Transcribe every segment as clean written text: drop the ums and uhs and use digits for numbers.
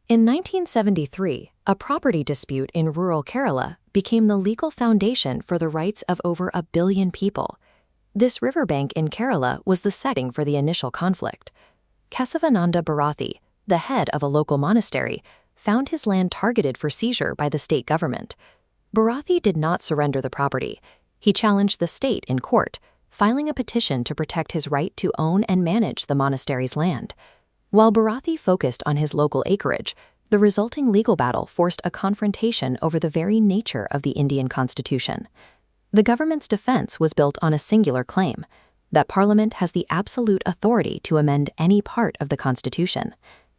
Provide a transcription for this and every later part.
In 1973, a property dispute in rural Kerala became the legal foundation for the rights of over 1 billion people. This riverbank in Kerala was the setting for the initial conflict. Kesavananda Bharati, the head of a local monastery, found his land targeted for seizure by the state government. Bharati did not surrender the property. He challenged the state in court, filing a petition to protect his right to own and manage the monastery's land. While Bharati focused on his local acreage, the resulting legal battle forced a confrontation over the very nature of the Indian Constitution. The government's defense was built on a singular claim, that Parliament has the absolute authority to amend any part of the Constitution.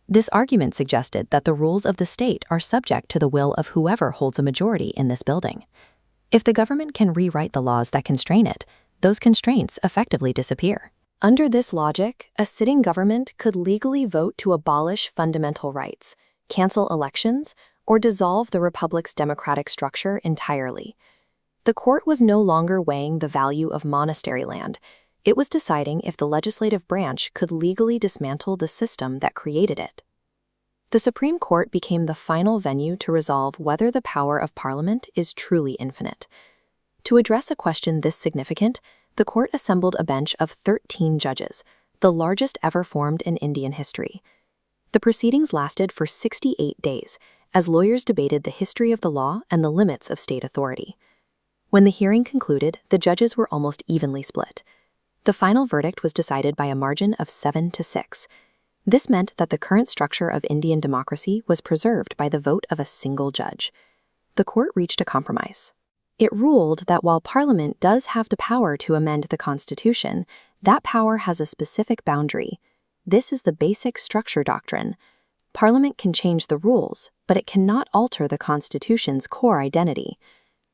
This argument suggested that the rules of the state are subject to the will of whoever holds a majority in this building. If the government can rewrite the laws that constrain it, those constraints effectively disappear. Under this logic, a sitting government could legally vote to abolish fundamental rights, cancel elections, or dissolve the republic's democratic structure entirely. The court was no longer weighing the value of monastery land. It was deciding if the legislative branch could legally dismantle the system that created it. The Supreme Court became the final venue to resolve whether the power of Parliament is truly infinite. To address a question this significant, the court assembled a bench of 13 judges, the largest ever formed in Indian history. The proceedings lasted for 68 days, as lawyers debated the history of the law and the limits of state authority. When the hearing concluded, the judges were almost evenly split. The final verdict was decided by a margin of 7-6. This meant that the current structure of Indian democracy was preserved by the vote of a single judge. The court reached a compromise. It ruled that while Parliament does have the power to amend the Constitution, that power has a specific boundary. This is the basic structure doctrine. Parliament can change the rules, but it cannot alter the Constitution's core identity.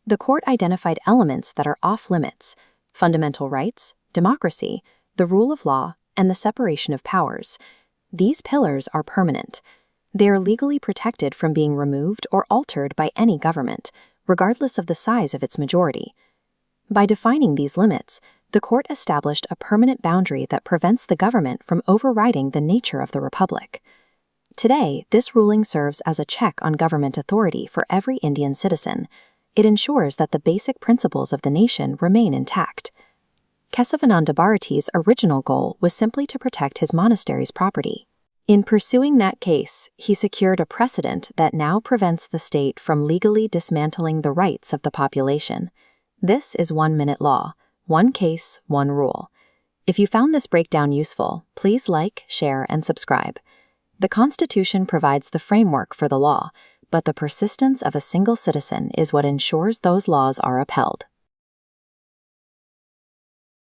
The court identified elements that are off-limits: fundamental rights, democracy, the rule of law, and the separation of powers. These pillars are permanent. They are legally protected from being removed or altered by any government, regardless of the size of its majority. By defining these limits, the court established a permanent boundary that prevents the government from overriding the nature of the republic. Today, this ruling serves as a check on government authority for every Indian citizen. It ensures that the basic principles of the nation remain intact. Kesavananda Bharati's original goal was simply to protect his monastery's property. In pursuing that case, he secured a precedent that now prevents the state from legally dismantling the rights of the population. This is 1-Minute Law, one case, one rule. If you found this breakdown useful, please like, share, and subscribe. The Constitution provides the framework for the law, but the persistence of a single citizen is what ensures those laws are upheld.